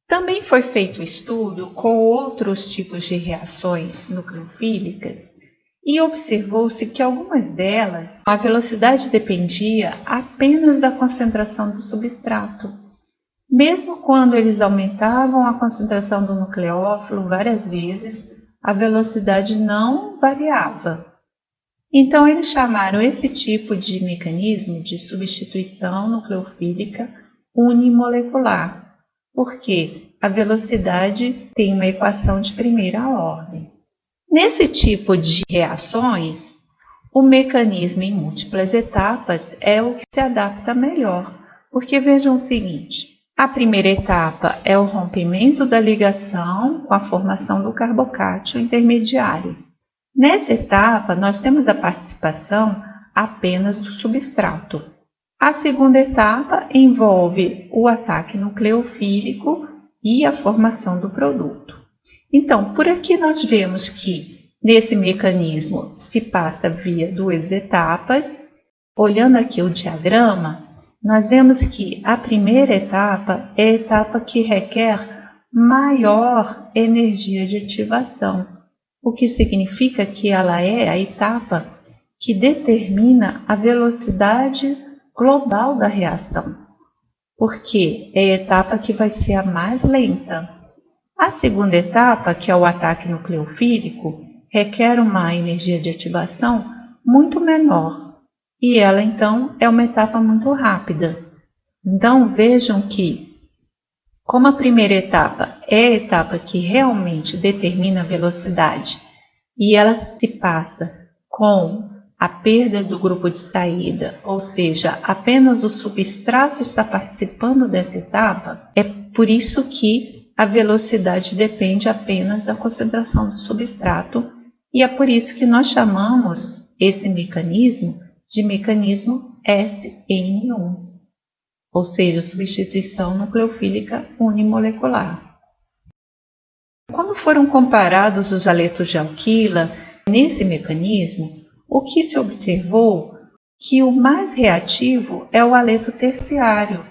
Também foi feito estudo com outros tipos de reações nucleofílicas e observou-se que algumas delas, a velocidade dependia apenas da concentração do substrato. Mesmo quando eles aumentavam a concentração do nucleófilo várias vezes, a velocidade não variava. Então, eles chamaram esse tipo de mecanismo de substituição nucleofílica unimolecular, porque a velocidade tem uma equação de primeira ordem. Nesse tipo de reações, o mecanismo em múltiplas etapas é o que se adapta melhor, porque vejam o seguinte: a primeira etapa é o rompimento da ligação com a formação do carbocátio intermediário. Nessa etapa, nós temos a participação apenas do substrato. A segunda etapa envolve o ataque nucleofílico e a formação do produto. Então, por aqui nós vemos que nesse mecanismo se passa via duas etapas. Olhando aqui o diagrama, nós vemos que a primeira etapa é a etapa que requer maior energia de ativação, o que significa que ela é a etapa que determina a velocidade global da reação, porque é a etapa que vai ser a mais lenta. A segunda etapa, que é o ataque nucleofílico, requer uma energia de ativação muito menor, e ela então é uma etapa muito rápida. Então vejam que, como a primeira etapa é a etapa que realmente determina a velocidade e ela se passa com a perda do grupo de saída, ou seja, apenas o substrato está participando dessa etapa, é por isso que a velocidade depende apenas da concentração do substrato e é por isso que nós chamamos esse mecanismo de mecanismo SN1. Ou seja, substituição nucleofílica unimolecular. Quando foram comparados os aletos de alquila nesse mecanismo, o que se observou que o mais reativo é o aleto terciário,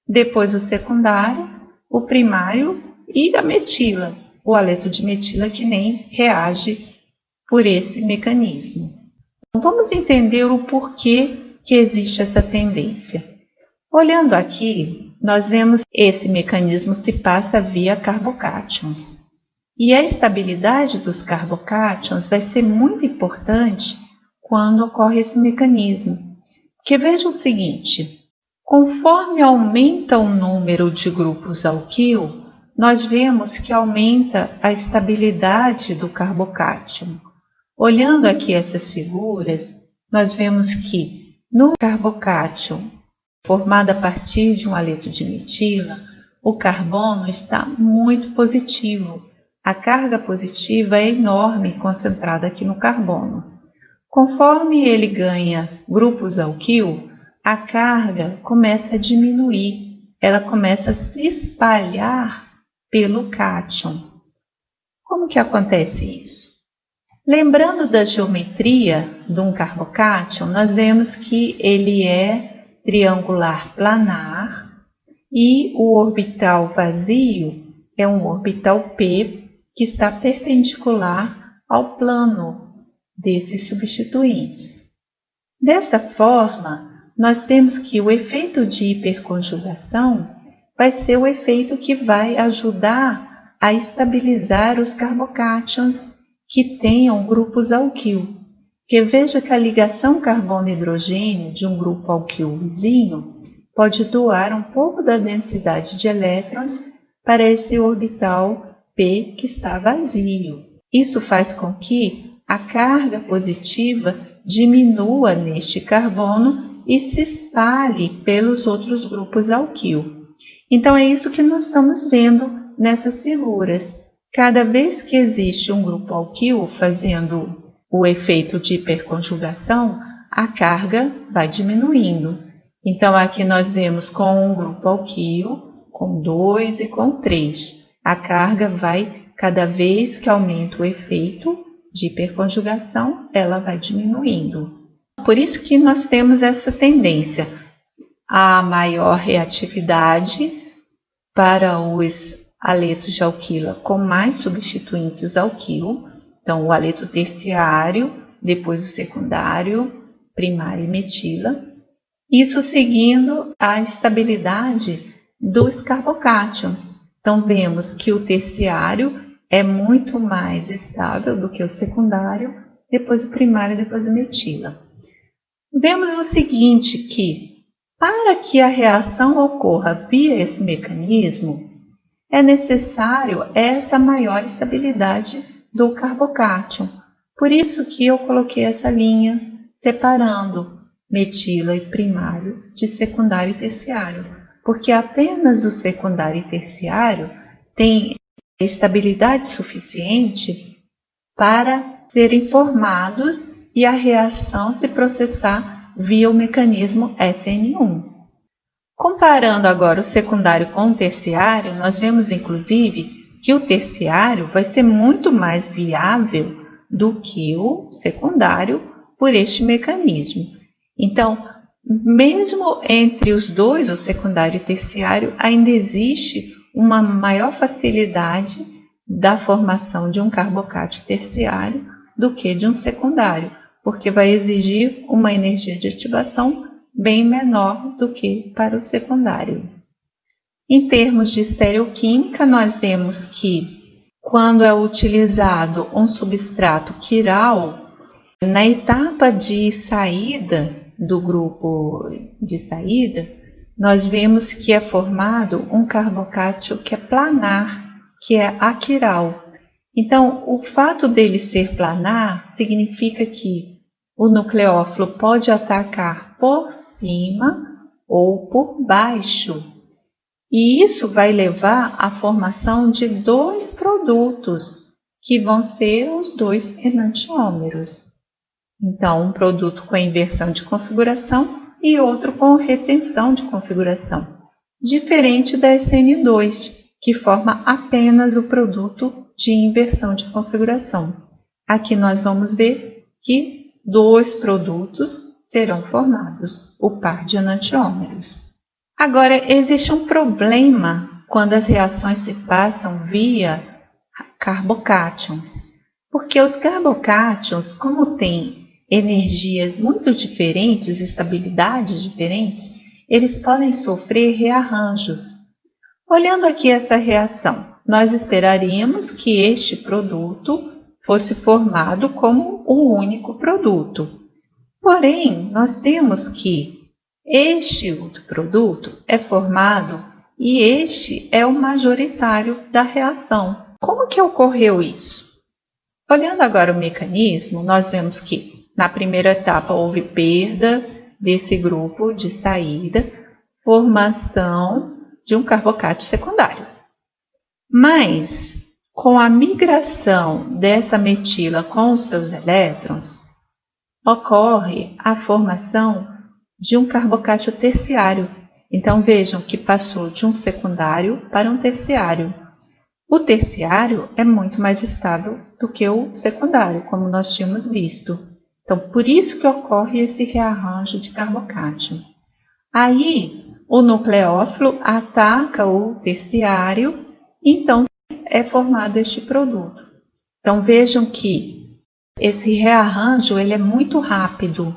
depois o secundário, o primário e a metila, o aleto de metila que nem reage por esse mecanismo. Vamos entender o porquê que existe essa tendência. Olhando aqui, nós vemos que esse mecanismo se passa via carbocátions. E a estabilidade dos carbocátions vai ser muito importante quando ocorre esse mecanismo. Porque veja o seguinte, conforme aumenta o número de grupos alquil, nós vemos que aumenta a estabilidade do carbocátion. Olhando aqui essas figuras, nós vemos que no carbocátion formado a partir de um aleto de metila, o carbono está muito positivo. A carga positiva é enorme concentrada aqui no carbono. Conforme ele ganha grupos alquil, a carga começa a diminuir, ela começa a se espalhar pelo cátion. Como que acontece isso? Lembrando da geometria de um carbocátion, nós vemos que ele é triangular planar e o orbital vazio é um orbital P que está perpendicular ao plano desses substituintes. Dessa forma, nós temos que o efeito de hiperconjugação vai ser o efeito que vai ajudar a estabilizar os carbocátions que tenham grupos alquil. Porque veja que a ligação carbono-hidrogênio de um grupo alquil vizinho pode doar um pouco da densidade de elétrons para esse orbital P que está vazio. Isso faz com que a carga positiva diminua neste carbono e se espalhe pelos outros grupos alquil. Então é isso que nós estamos vendo nessas figuras. Cada vez que existe um grupo alquil fazendo o efeito de hiperconjugação, a carga vai diminuindo. Então, aqui nós vemos com um grupo alquil, com 2 e com 3. A carga vai, cada vez que aumenta o efeito de hiperconjugação, ela vai diminuindo. Por isso que nós temos essa tendência. há maior reatividade para os aletos de alquila com mais substituintes alquil. Então, o aleto terciário, depois o secundário, primário e metila. Isso seguindo a estabilidade dos carbocátions. Então, vemos que o terciário é muito mais estável do que o secundário, depois o primário e depois a metila. Vemos o seguinte, que para que a reação ocorra via esse mecanismo, é necessário essa maior estabilidade do carbocátion. Por isso que eu coloquei essa linha separando metila e primário de secundário e terciário, porque apenas o secundário e terciário têm estabilidade suficiente para serem formados e a reação se processar via o mecanismo SN1. Comparando agora o secundário com o terciário, nós vemos inclusive que o terciário vai ser muito mais viável do que o secundário por este mecanismo. Então, mesmo entre os dois, o secundário e o terciário, ainda existe uma maior facilidade da formação de um carbocátion terciário do que de um secundário, porque vai exigir uma energia de ativação bem menor do que para o secundário. Em termos de estereoquímica, nós vemos que quando é utilizado um substrato quiral, na etapa de saída do grupo de saída, nós vemos que é formado um carbocátion que é planar, que é aquiral. Então, o fato dele ser planar significa que o nucleófilo pode atacar por cima ou por baixo. E isso vai levar à formação de dois produtos, que vão ser os dois enantiômeros. Então, um produto com inversão de configuração e outro com retenção de configuração, diferente da SN2, que forma apenas o produto de inversão de configuração. Aqui nós vamos ver que dois produtos serão formados, o par de enantiômeros. Agora, existe um problema quando as reações se passam via carbocátions, porque os carbocátions, como têm energias muito diferentes, estabilidades diferentes, eles podem sofrer rearranjos. Olhando aqui essa reação, nós esperaríamos que este produto fosse formado como um único produto. Porém, nós temos que este outro produto é formado e este é o majoritário da reação. Como que ocorreu isso? Olhando agora o mecanismo, nós vemos que na primeira etapa houve perda desse grupo de saída, formação de um carbocátion secundário. Mas, com a migração dessa metila com os seus elétrons, ocorre a formação de um carbocátion terciário. Então, vejam que passou de um secundário para um terciário. O terciário é muito mais estável do que o secundário, como nós tínhamos visto. Então, por isso que ocorre esse rearranjo de carbocátion. Aí, o nucleófilo ataca o terciário, então é formado este produto. Então, vejam que esse rearranjo ele é muito rápido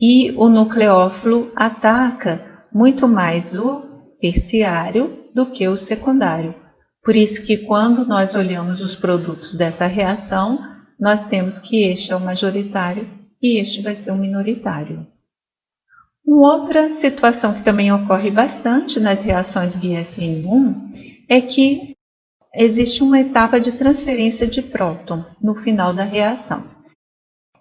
e o nucleófilo ataca muito mais o terciário do que o secundário. Por isso que quando nós olhamos os produtos dessa reação, nós temos que este é o majoritário e este vai ser o minoritário. Uma outra situação que também ocorre bastante nas reações via SN1 é que existe uma etapa de transferência de próton no final da reação.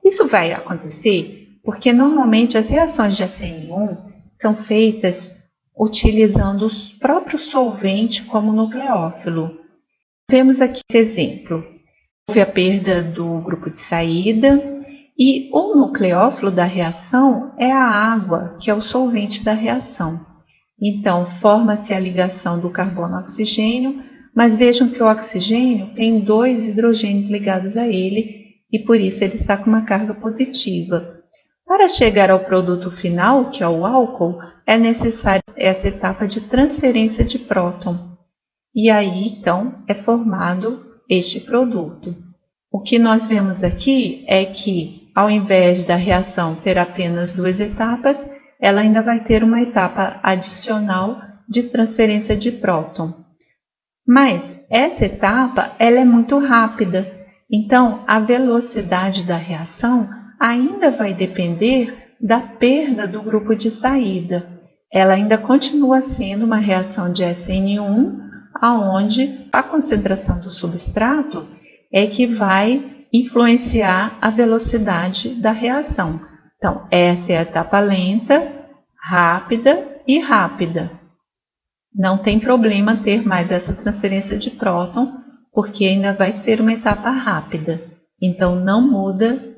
Isso vai acontecer porque normalmente as reações de SN1 são feitas utilizando o próprio solvente como nucleófilo. Vemos aqui esse exemplo. Houve a perda do grupo de saída e o nucleófilo da reação é a água, que é o solvente da reação. Então, forma-se a ligação do carbono-oxigênio, mas vejam que o oxigênio tem 2 hidrogênios ligados a ele e por isso ele está com uma carga positiva. Para chegar ao produto final, que é o álcool, é necessária essa etapa de transferência de próton. E aí, então, é formado este produto. O que nós vemos aqui é que, ao invés da reação ter apenas 2 etapas, ela ainda vai ter uma etapa adicional de transferência de próton. Mas essa etapa ela é muito rápida, então a velocidade da reação ainda vai depender da perda do grupo de saída. Ela ainda continua sendo uma reação de SN1, onde a concentração do substrato é que vai influenciar a velocidade da reação. Então, essa é a etapa lenta, rápida e rápida. Não tem problema ter mais essa transferência de próton, porque ainda vai ser uma etapa rápida. Então, não muda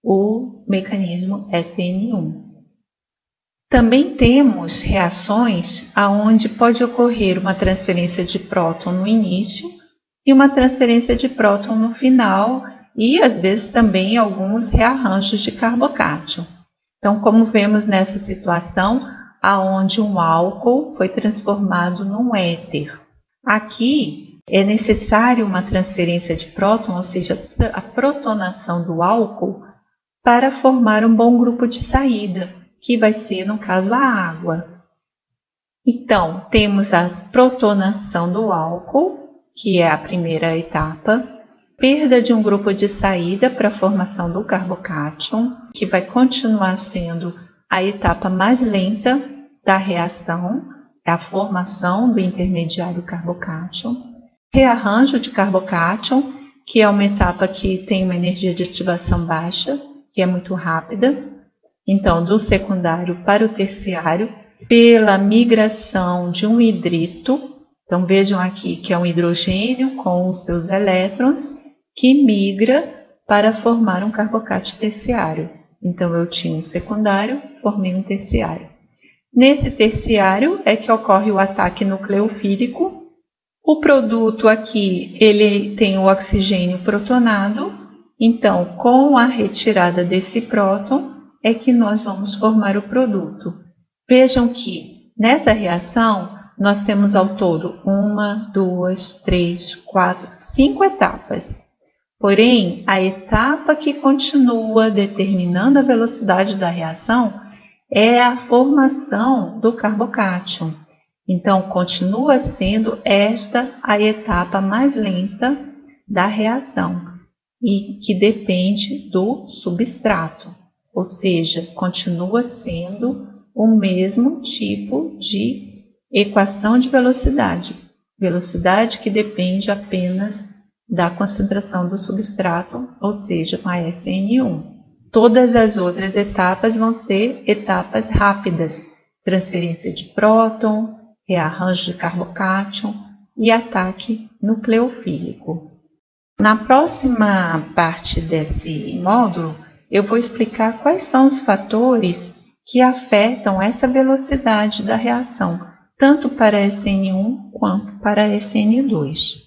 o mecanismo SN1. Também temos reações onde pode ocorrer uma transferência de próton no início e uma transferência de próton no final e, às vezes, também alguns rearranjos de carbocátion. Então, como vemos nessa situação, onde um álcool foi transformado num éter. Aqui é necessário uma transferência de próton, ou seja, a protonação do álcool, para formar um bom grupo de saída, que vai ser, no caso, a água. Então, temos a protonação do álcool, que é a primeira etapa, perda de um grupo de saída para a formação do carbocátion, que vai continuar sendo a etapa mais lenta da reação, é a formação do intermediário carbocátion, rearranjo de carbocátion, que é uma etapa que tem uma energia de ativação baixa, que é muito rápida, então do secundário para o terciário, pela migração de um hidrito. Então vejam aqui que é um hidrogênio com os seus elétrons que migra para formar um carbocátion terciário. Então eu tinha um secundário, formei um terciário. Nesse terciário é que ocorre o ataque nucleofílico. O produto aqui ele tem o oxigênio protonado. Então, com a retirada desse próton é que nós vamos formar o produto. Vejam que nessa reação nós temos ao todo 1, 2, 3, 4, 5 etapas. Porém, a etapa que continua determinando a velocidade da reação é a formação do carbocátion. Então, continua sendo esta a etapa mais lenta da reação e que depende do substrato, ou seja, continua sendo o mesmo tipo de equação de velocidade, velocidade que depende apenas da concentração do substrato, ou seja, a SN1. Todas as outras etapas vão ser etapas rápidas, transferência de próton, rearranjo de carbocátion e ataque nucleofílico. Na próxima parte desse módulo, eu vou explicar quais são os fatores que afetam essa velocidade da reação, tanto para SN1 quanto para SN2.